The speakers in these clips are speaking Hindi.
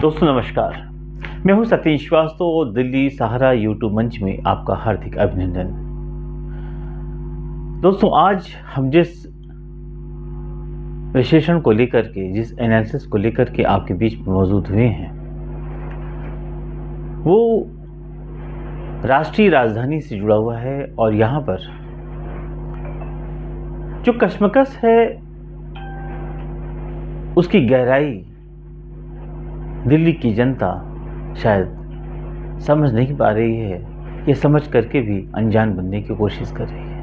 दोस्तों नमस्कार। मैं हूं सतीश श्रीवास्तव और दिल्ली सहारा यूट्यूब मंच में आपका हार्दिक अभिनंदन। दोस्तों आज हम जिस विश्लेषण को लेकर के, जिस एनालिसिस को लेकर के आपके बीच में मौजूद हुए हैं, वो राष्ट्रीय राजधानी से जुड़ा हुआ है। और यहाँ पर जो कशमकश है उसकी गहराई दिल्ली की जनता शायद समझ नहीं पा रही है, ये समझ करके भी अनजान बनने की कोशिश कर रही है।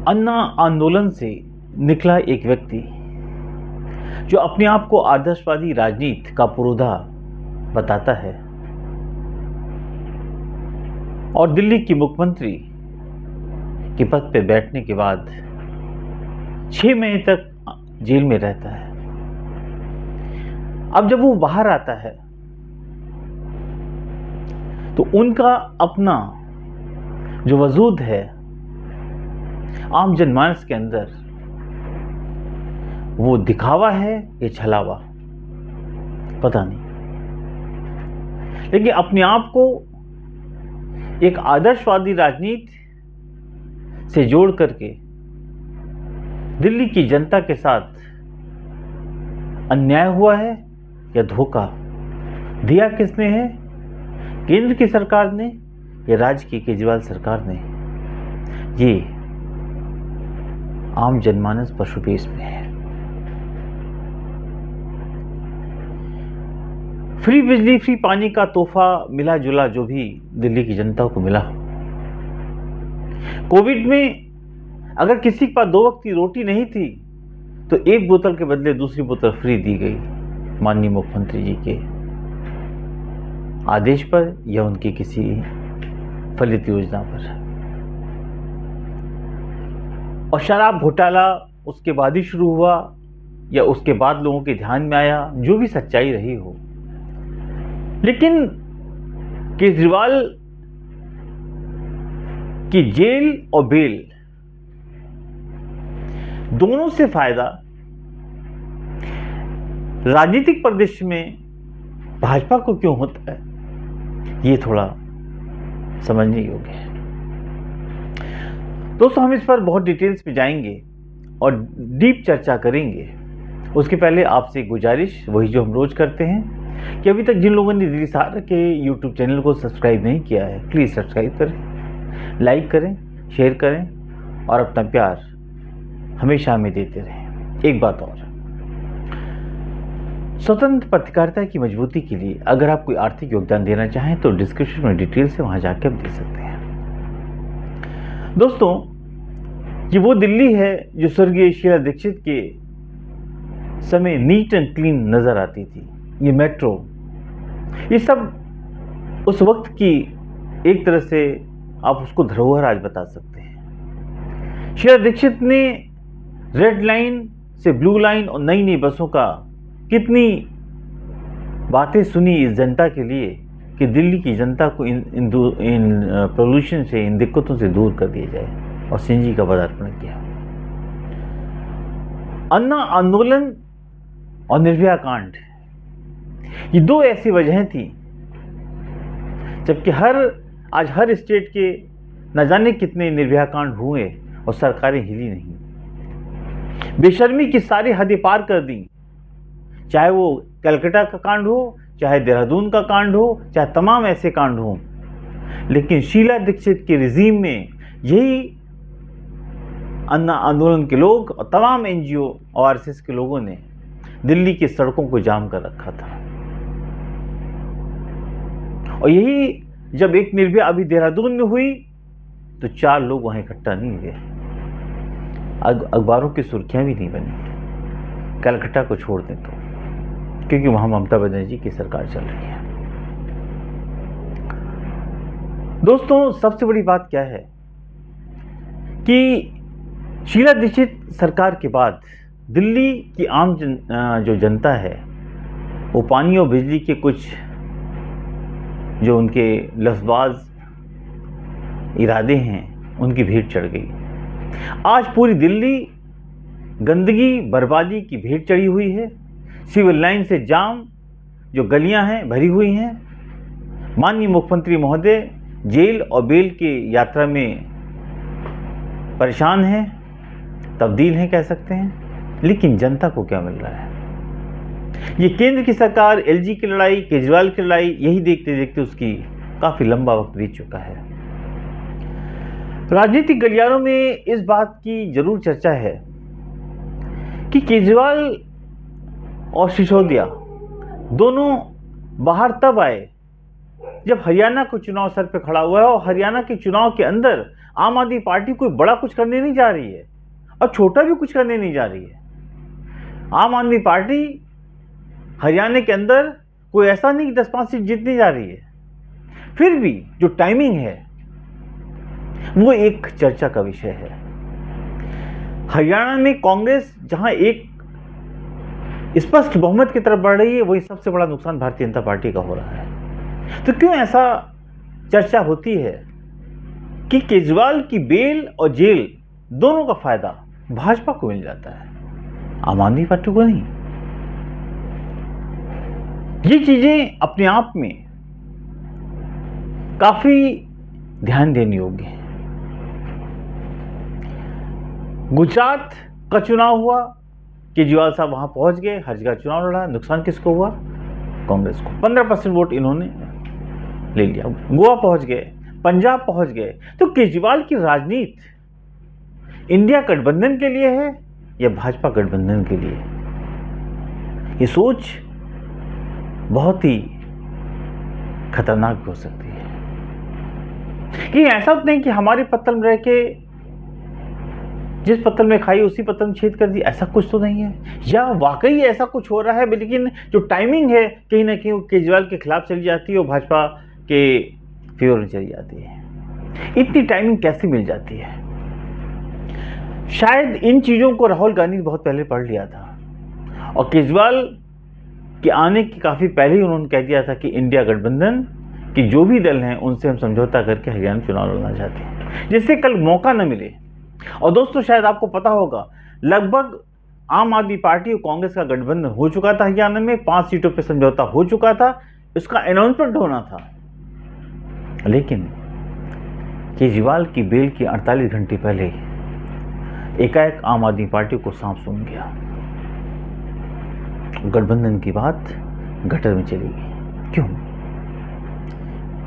अन्ना आंदोलन से निकला एक व्यक्ति जो अपने आप को आदर्शवादी राजनीति का पुरोधा बताता है और दिल्ली की मुख्यमंत्री के पद पे बैठने के बाद 6 महीने तक जेल में रहता है। अब जब वो बाहर आता है तो उनका अपना जो वजूद है आम जनमानस के अंदर, वो दिखावा है या छलावा पता नहीं, लेकिन अपने आप को एक आदर्शवादी राजनीति से जोड़ करके दिल्ली की जनता के साथ अन्याय हुआ है या धोखा दिया किसने है, केंद्र की सरकार ने या राज्य की केजरीवाल सरकार ने, ये आम जनमानस पशुपेश में है। फ्री बिजली फ्री पानी का तोहफा मिला जुला जो भी दिल्ली की जनता को मिला, कोविड में अगर किसी के पास 2 वक्त की रोटी नहीं थी तो 1 बोतल के बदले दूसरी बोतल फ्री दी गई माननीय मुख्यमंत्री जी के आदेश पर या उनकी किसी फलित योजना पर। और शराब घोटाला उसके बाद ही शुरू हुआ या उसके बाद लोगों के ध्यान में आया, जो भी सच्चाई रही हो, लेकिन केजरीवाल की जेल और बेल दोनों से फायदा राजनीतिक परिदृश्य में भाजपा को क्यों होता है, ये थोड़ा समझने योग्य है। दोस्तों हम इस पर बहुत डिटेल्स में जाएंगे और डीप चर्चा करेंगे। उसके पहले आपसे गुजारिश वही जो हम रोज करते हैं कि अभी तक जिन लोगों ने दिल्ली सहारा के यूट्यूब चैनल को सब्सक्राइब नहीं किया है, प्लीज़ सब्सक्राइब करें, लाइक करें, शेयर करें और अपना प्यार हमेशा हमें देते रहें। एक बात और, स्वतंत्र पत्रकारिता की मजबूती के लिए अगर आप कोई आर्थिक योगदान देना चाहें तो डिस्क्रिप्शन में डिटेल से वहां जाकर आप दे सकते हैं। दोस्तों ये वो दिल्ली है जो स्वर्गीय शीला दीक्षित के समय नीट एंड क्लीन नजर आती थी। ये मेट्रो, ये सब उस वक्त की एक तरह से आप उसको धरोहर आज बता सकते हैं। शीला दीक्षित ने रेड लाइन से ब्लू लाइन और नई नई बसों का कितनी बातें सुनी इस जनता के लिए कि दिल्ली की जनता को इन पोल्यूशन से, इन दिक्कतों से दूर कर दिया जाए, और सिंह जी का पदार्पण किया। अन्ना आंदोलन और निर्भया कांड, ये 2 ऐसी वजहें थी जबकि आज हर स्टेट के न जाने कितने निर्भया कांड हुए और सरकारें हिली नहीं। बेशर्मी की सारी हदें पार कर दी, चाहे वो कलकत्ता का कांड हो, चाहे देहरादून का कांड हो, चाहे तमाम ऐसे कांड हो, लेकिन शीला दीक्षित के रिजीम में यही अन्ना आंदोलन के लोग और तमाम एनजीओ और आरएसएस के लोगों ने दिल्ली की सड़कों को जाम कर रखा था। और यही जब एक निर्भया अभी देहरादून में हुई तो 4 लोग वहां इकट्ठा नहीं हुए, अखबारों की सुर्खियां भी नहीं बनी। कलकत्ता को छोड़ दें तो, क्योंकि वहां ममता बनर्जी की सरकार चल रही है। दोस्तों सबसे बड़ी बात क्या है कि शीला दीक्षित सरकार के बाद दिल्ली की आम जो जनता है वो पानी और बिजली के कुछ जो उनके लफ्ज़बाज इरादे हैं उनकी भीड़ चढ़ गई। आज पूरी दिल्ली गंदगी बर्बादी की भेंट चढ़ी हुई है। सिविल लाइन से जाम, जो गलियां हैं भरी हुई हैं। माननीय मुख्यमंत्री महोदय जेल और बेल की यात्रा में परेशान हैं, तब्दील हैं कह सकते हैं। लेकिन जनता को क्या मिल रहा है? ये केंद्र की सरकार, एलजी की लड़ाई, केजरीवाल की लड़ाई, यही देखते देखते उसकी काफी लंबा वक्त बीत चुका है। राजनीतिक गलियारों में इस बात की जरूर चर्चा है कि केजरीवाल और सिसोदिया दोनों बाहर तब आए जब हरियाणा का चुनाव सर पे खड़ा हुआ है, और हरियाणा के चुनाव के अंदर आम आदमी पार्टी कोई बड़ा कुछ करने नहीं जा रही है और छोटा भी कुछ करने नहीं जा रही है। आम आदमी पार्टी हरियाणा के अंदर कोई ऐसा नहीं कि 10-5 सीट जीतने जा रही है। फिर भी जो टाइमिंग है वो एक चर्चा का विषय है। हरियाणा में कांग्रेस जहां एक स्पष्ट बहुमत की तरफ बढ़ रही है, वही सबसे बड़ा नुकसान भारतीय जनता पार्टी का हो रहा है। तो क्यों ऐसा चर्चा होती है कि केजरीवाल की बेल और जेल दोनों का फायदा भाजपा को मिल जाता है, आम आदमी पार्टी को नहीं? ये चीजें अपने आप में काफी ध्यान देने योग्य है। गुजरात का चुनाव हुआ, केजरीवाल साहब वहां पहुंच गए, हर जगह चुनाव लड़ा, नुकसान किसको हुआ? कांग्रेस को। 15% वोट इन्होंने ले लिया। गोवा पहुंच गए, पंजाब पहुंच गए। तो केजरीवाल की राजनीति इंडिया गठबंधन के लिए है या भाजपा गठबंधन के लिए? ये सोच बहुत ही खतरनाक हो सकती है। कि ऐसा तो नहीं कि हमारे पत्तल में रह के जिस पत्तल में खाई उसी पत्तल में छेद कर दी, ऐसा कुछ तो नहीं है। या वाकई ऐसा कुछ हो रहा है, लेकिन जो टाइमिंग है कहीं ना कहीं केजरीवाल के खिलाफ चली जाती है और भाजपा के फेवर में चली जाती है। इतनी टाइमिंग कैसे मिल जाती है? शायद इन चीजों को राहुल गांधी ने बहुत पहले पढ़ लिया था और केजरीवाल के आने के काफी पहले ही उन्होंने कह दिया था कि इंडिया गठबंधन के जो भी दल हैं उनसे हम समझौता करके हरियाणा चुनाव लड़ना चाहते हैं, जिससे कल मौका न मिले। और दोस्तों, शायद आपको पता होगा, लगभग आम आदमी पार्टी और कांग्रेस का गठबंधन हो चुका था हरियाणा में, 5 सीटों पर समझौता हो चुका था, इसका अनाउंसमेंट होना था। लेकिन केजरीवाल की बेल की 48 घंटे पहले एकाएक आम आदमी पार्टी को सांप सूंघ गया। गठबंधन की बात गटर में चली गई। क्यों?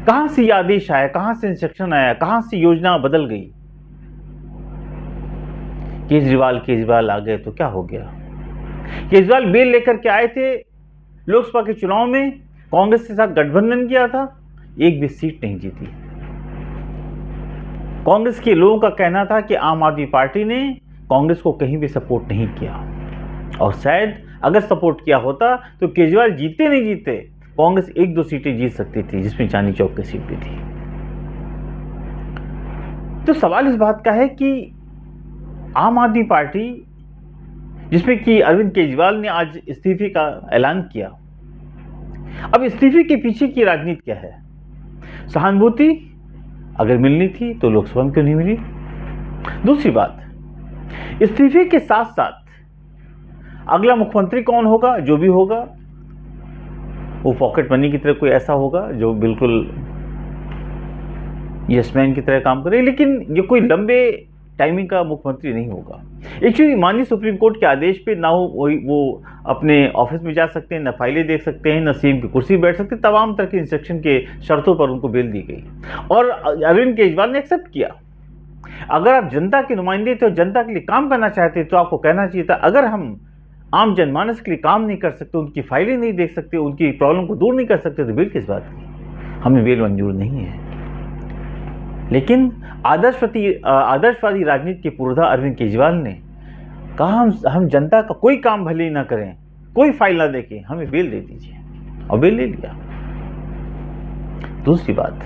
कहां से यह आदेश आया, कहां से इंस्ट्रक्शन आया, कहां से योजना बदल गई? केजरीवाल आ गए तो क्या हो गया? केजरीवाल बेल लेकर के आए थे, लोकसभा के चुनाव में कांग्रेस के साथ गठबंधन किया था, एक भी सीट नहीं जीती। कांग्रेस के लोगों का कहना था कि आम आदमी पार्टी ने कांग्रेस को कहीं भी सपोर्ट नहीं किया, और शायद अगर सपोर्ट किया होता तो केजरीवाल जीते नहीं जीते, कांग्रेस 1-2 सीटें जीत सकती थी, जिसमें चांदनी चौक की सीट भी थी। तो सवाल इस बात का है कि आम आदमी पार्टी, जिसमें कि अरविंद केजरीवाल ने आज इस्तीफे का ऐलान किया, अब इस्तीफे के पीछे की राजनीति क्या है? सहानुभूति अगर मिलनी थी तो लोकसभा में क्यों नहीं मिली? दूसरी बात, इस्तीफे के साथ साथ अगला मुख्यमंत्री कौन होगा? जो भी होगा वो पॉकेट मनी की तरह कोई ऐसा होगा जो बिल्कुल यसमैन की तरह काम करे, लेकिन ये कोई लंबे टाइमिंग का मुख्यमंत्री नहीं होगा। एक्चुअली माननीय सुप्रीम कोर्ट के आदेश पे ना वो अपने ऑफिस में जा सकते हैं, ना फाइलें देख सकते हैं, ना सीएम की कुर्सी पर बैठ सकते, तमाम तरह के इंस्ट्रक्शन के शर्तों पर उनको बेल दी गई और अरविंद केजरीवाल ने एक्सेप्ट किया। अगर आप जनता के नुमाइंदे थे और जनता के लिए काम करना चाहते तो आपको कहना चाहिए था, अगर हम आम जनमानस के लिए काम नहीं कर सकते, उनकी फाइलें नहीं देख सकते, उनकी प्रॉब्लम को दूर नहीं कर सकते, तो बेल किस बात की? हमें बेल मंजूर नहीं है। लेकिन आदर्शवादी राजनीति के पुरोधा अरविंद केजरीवाल ने कहा, हम जनता का कोई काम भले ही ना करें, कोई फाइल ना देखें, हमें बेल दे दीजिए, और बेल ले लिया। दूसरी बात,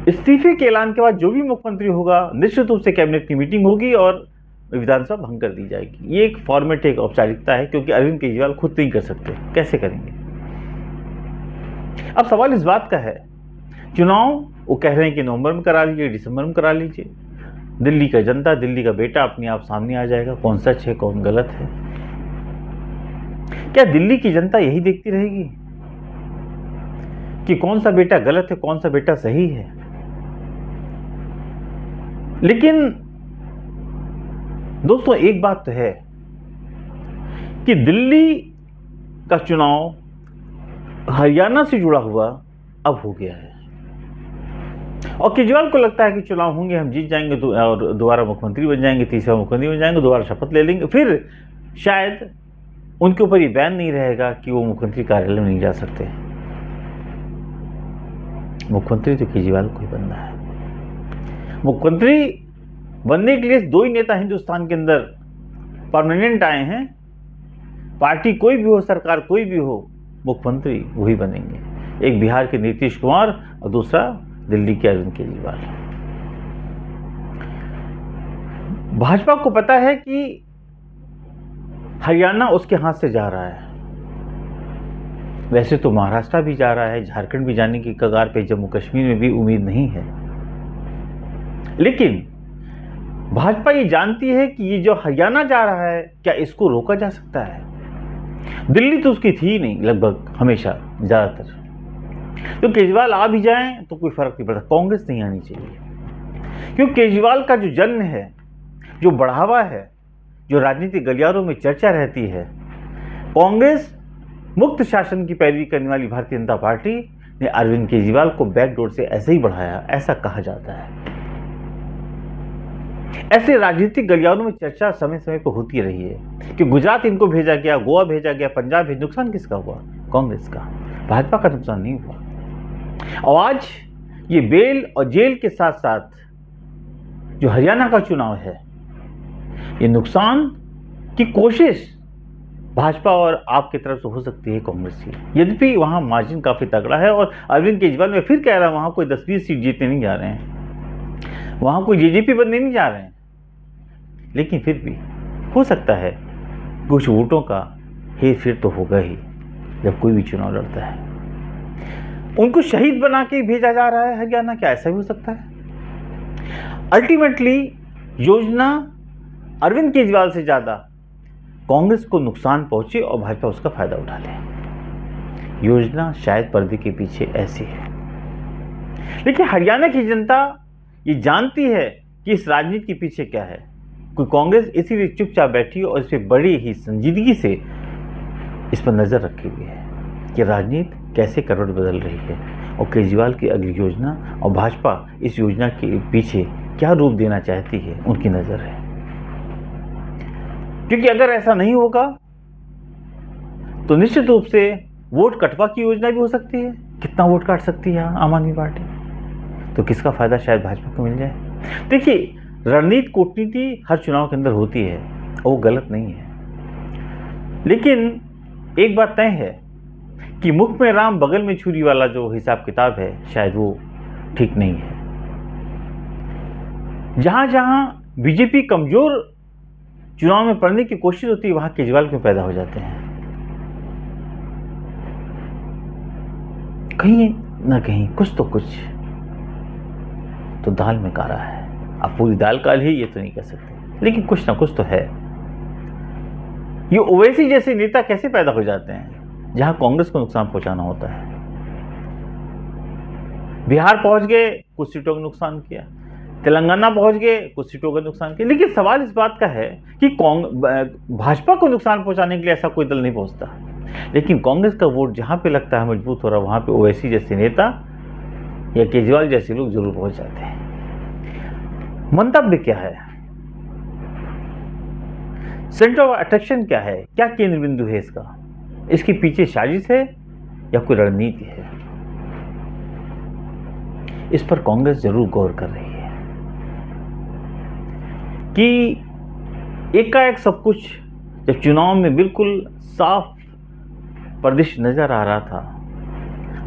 इस्तीफे के ऐलान के बाद जो भी मुख्यमंत्री होगा, निश्चित रूप से कैबिनेट की मीटिंग होगी और विधानसभा भंग कर दी जाएगी। ये एक फॉर्मेट, एक औपचारिकता है, क्योंकि अरविंद केजरीवाल खुद नहीं कर सकते, कैसे करेंगे? अब सवाल इस बात का है, चुनाव वो कह रहे हैं कि नवंबर में करा लीजिए, दिसंबर में करा लीजिए, दिल्ली का जनता, दिल्ली का बेटा अपने आप सामने आ जाएगा, कौन सच है कौन गलत है। क्या दिल्ली की जनता यही देखती रहेगी कि कौन सा बेटा गलत है, कौन सा बेटा सही है? लेकिन दोस्तों, एक बात तो है कि दिल्ली का चुनाव हरियाणा से जुड़ा हुआ अब हो गया है और केजरीवाल को लगता है कि चुनाव होंगे, हम जीत जाएंगे तो और दोबारा मुख्यमंत्री बन जाएंगे, तीसरा मुख्यमंत्री बन जाएंगे, दोबारा शपथ ले लेंगे, फिर शायद उनके ऊपर ये बैन नहीं रहेगा कि वो मुख्यमंत्री कार्यालय में नहीं जा सकते। मुख्यमंत्री तो केजरीवाल को ही बनना है। मुख्यमंत्री बनने के लिए दो ही नेता हिंदुस्तान के अंदर परमानेंट आए हैं। पार्टी कोई भी हो, सरकार कोई भी हो, मुख्यमंत्री वही बनेंगे। एक बिहार के नीतीश कुमार और दूसरा दिल्ली के अरविंद केजरीवाल। भाजपा को पता है कि हरियाणा उसके हाथ से जा रहा है। वैसे तो महाराष्ट्र भी जा रहा है, झारखंड भी जाने की कगार पे, जम्मू कश्मीर में भी उम्मीद नहीं है। लेकिन भाजपा ये जानती है कि ये जो हरियाणा जा रहा है, क्या इसको रोका जा सकता है? दिल्ली तो उसकी थी ही नहीं लगभग, हमेशा ज्यादातर। तो केजरीवाल आ भी जाएं तो कोई फर्क नहीं पड़ता, कांग्रेस नहीं आनी चाहिए। क्योंकि केजरीवाल का जो जन्म है, जो बढ़ावा है, जो राजनीतिक गलियारों में चर्चा रहती है, कांग्रेस मुक्त शासन की पैरवी करने वाली भारतीय जनता पार्टी ने अरविंद केजरीवाल को बैकडोर से ऐसे ही बढ़ाया, ऐसा कहा जाता है। ऐसे राजनीतिक गलियारों में चर्चा समय समय पर होती रही है कि गुजरात इनको भेजा गया, गोवा भेजा गया, पंजाब भेजा। नुकसान किसका हुआ? कांग्रेस का। भाजपा का नुकसान नहीं हुआ। और आज ये बेल और जेल के साथ साथ जो हरियाणा का चुनाव है, ये नुकसान की कोशिश भाजपा और आपकी तरफ से हो सकती है कांग्रेस की। यद्यपि वहां मार्जिन काफी तगड़ा है और अरविंद केजरीवाल, मैं फिर कह रहा हूं, वहां कोई 10-20 सीट जीतने नहीं जा रहे हैं, वहां कोई जेजेपी बनने नहीं जा रहे हैं। लेकिन फिर भी हो सकता है कुछ वोटों का हेर फेर तो होगा ही जब कोई भी चुनाव लड़ता है। उनको शहीद बना के भेजा जा रहा है हरियाणा, क्या ऐसा भी हो सकता है? अल्टीमेटली योजना अरविंद केजरीवाल से ज्यादा कांग्रेस को नुकसान पहुंचे और भाजपा उसका फायदा उठा ले। योजना शायद पर्दे के पीछे ऐसी है। लेकिन हरियाणा की जनता ये जानती है कि इस राजनीति के पीछे क्या है। कोई कांग्रेस इसीलिए चुपचाप बैठी और इस पर बड़ी ही संजीदगी से इस पर नजर रखी हुई है कि राजनीति कैसे करवट बदल रही है और केजरीवाल की अगली योजना और भाजपा इस योजना के पीछे क्या रूप देना चाहती है, उनकी नजर है। क्योंकि अगर ऐसा नहीं होगा तो निश्चित रूप से वोट कटवा की योजना भी हो सकती है। कितना वोट काट सकती है आम आदमी पार्टी, तो किसका फायदा शायद भाजपा को मिल जाए। देखिए, रणनीति कूटनीति हर चुनाव के अंदर होती है और वो गलत नहीं है। लेकिन एक बात तय है कि मुख में राम बगल में छुरी वाला जो हिसाब किताब है, शायद वो ठीक नहीं है। जहां जहां बीजेपी कमजोर चुनाव में पड़ने की कोशिश होती है, वहां केजरीवाल क्यों पैदा हो जाते हैं? कहीं ना कहीं कुछ तो दाल में काला है। अब पूरी दाल काली है ये तो नहीं कह सकते, लेकिन कुछ ना कुछ तो है। ये ओवैसी जैसे नेता कैसे पैदा हो जाते हैं जहां कांग्रेस को नुकसान पहुंचाना होता है? बिहार पहुंच गए, कुछ सीटों का नुकसान किया, तेलंगाना पहुंच गए, कुछ सीटों का नुकसान किया। लेकिन सवाल इस बात का है कि भाजपा को नुकसान पहुंचाने के लिए ऐसा कोई दल नहीं पहुंचता, लेकिन कांग्रेस का वोट जहां पे लगता है मजबूत हो रहा है, वहां पे ओवैसी जैसे नेता या केजरीवाल जैसे लोग जरूर पहुंच जाते हैं। मंतव्य क्या है? सेंटर ऑफ अट्रैक्शन क्या है? क्या केंद्र बिंदु है इसका? इसके पीछे साजिश है या कोई रणनीति है? इस पर कांग्रेस जरूर गौर कर रही है कि एकाएक सब कुछ जब चुनाव में बिल्कुल साफ परिदृश्य नजर आ रहा था,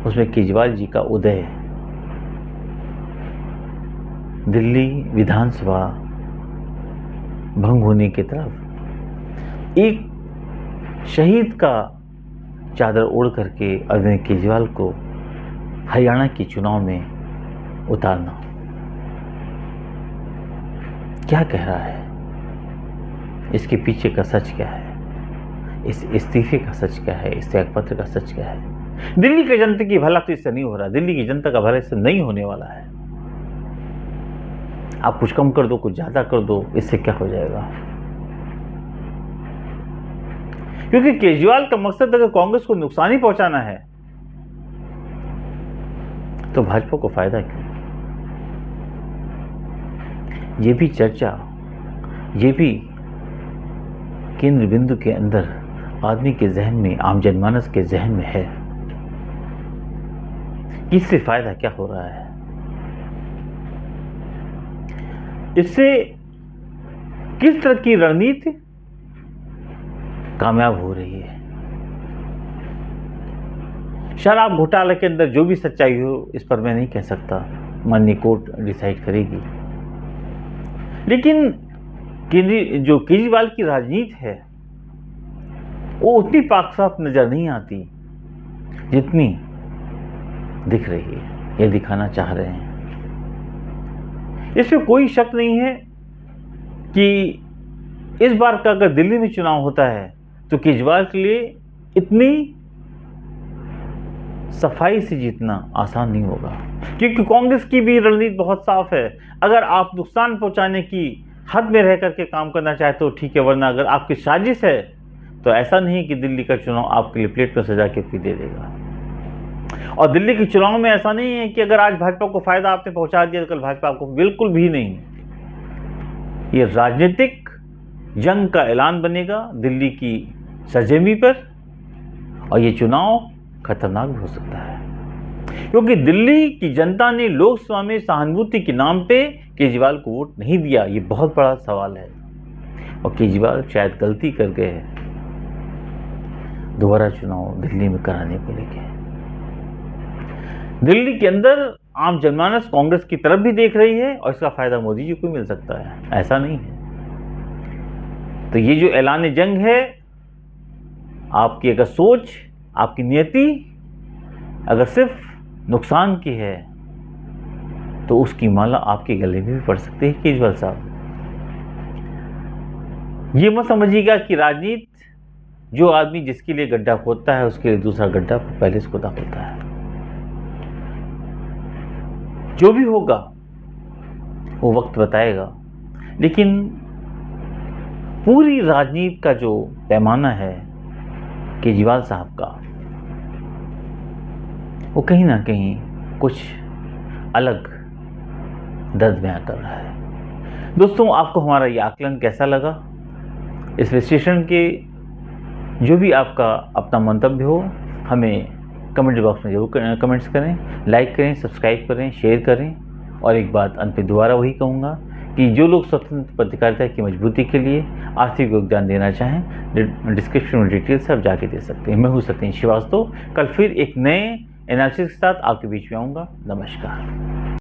उसमें केजरीवाल जी का उदय दिल्ली विधानसभा भंग होने की तरफ एक शहीद का चादर ओढ़ करके अरविंद केजरीवाल को हरियाणा के चुनाव में उतारना क्या कह रहा है? इसके पीछे का सच क्या है? इस इस्तीफे का सच क्या है, इस त्यागपत्र का सच क्या है। दिल्ली की जनता की भला तो इससे नहीं हो रहा, दिल्ली की जनता का भला इससे नहीं होने वाला है। आप कुछ कम कर दो, कुछ ज्यादा कर दो, इससे क्या हो जाएगा। क्योंकि केजरीवाल का मकसद अगर कांग्रेस को नुकसान ही पहुंचाना है तो भाजपा को फायदा क्यों। ये भी चर्चा, ये भी केंद्र बिंदु के अंदर आदमी के जहन में, आम जनमानस के जहन में है कि इससे फायदा क्या हो रहा है, इससे किस तरह की रणनीति कामयाब हो रही है। शराब घोटाले के अंदर जो भी सच्चाई हो इस पर मैं नहीं कह सकता, माननीय कोर्ट डिसाइड करेगी। लेकिन जो केजरीवाल की राजनीति है वो उतनी पाक साफ नजर नहीं आती जितनी दिख रही है या दिखाना चाह रहे हैं। इसमें कोई शक नहीं है कि इस बार का अगर दिल्ली में चुनाव होता है तो केजरीवाल के लिए इतनी सफाई से जीतना आसान नहीं होगा, क्योंकि कांग्रेस की भी रणनीति बहुत साफ है। अगर आप नुकसान पहुंचाने की हद में रह करके काम करना चाहते हो ठीक है, वरना अगर आपकी साजिश है तो ऐसा नहीं कि दिल्ली का चुनाव आपके लिए प्लेट पर सजा के पी दे देगा। और दिल्ली के चुनाव में ऐसा नहीं है कि अगर आज भाजपा को फायदा आपने पहुंचा दिया तो कल भाजपा आपको, बिल्कुल भी नहीं। ये राजनीतिक जंग का ऐलान बनेगा दिल्ली की सरजमी पर, और ये चुनाव खतरनाक भी हो सकता है, क्योंकि दिल्ली की जनता ने लोकसभा में सहानुभूति के नाम पे केजरीवाल को वोट नहीं दिया। ये बहुत बड़ा सवाल है, और केजरीवाल शायद गलती कर गए हैं दोबारा चुनाव दिल्ली में कराने को लेकर। दिल्ली के अंदर आम जनमानस कांग्रेस की तरफ भी देख रही है और इसका फायदा मोदी जी को मिल सकता है, ऐसा नहीं है। तो ये जो ऐलान जंग है, आपकी अगर सोच, आपकी नियति अगर सिर्फ नुकसान की है तो उसकी माला आपके गले में भी पड़ सकती है केजरीवाल साहब। ये मत समझिएगा कि राजनीति, जो आदमी जिसके लिए गड्ढा खोदता है उसके लिए दूसरा गड्ढा पहले से खोदा होता है। जो भी होगा वो वक्त बताएगा, लेकिन पूरी राजनीति का जो पैमाना है केजरीवाल साहब का, वो कहीं ना कहीं कुछ अलग दर्द बयां कर रहा है। दोस्तों, आपको हमारा ये आकलन कैसा लगा? इस विश्लेषण के जो भी आपका अपना मंतव्य हो हमें कमेंट बॉक्स में जरूर कमेंट्स करें, लाइक करें, सब्सक्राइब करें, शेयर करें। और एक बात अंत में दोबारा वही कहूँगा कि जो लोग स्वतंत्र पत्रकारिता की मजबूती के लिए आर्थिक योगदान देना चाहें, डिस्क्रिप्शन में डिटेल्स आप जाके दे सकते हैं। मैं हूँ सत्येंद्र श्रीवास्तव, कल फिर एक नए एनालिसिस के साथ आपके बीच में आऊँगा। नमस्कार।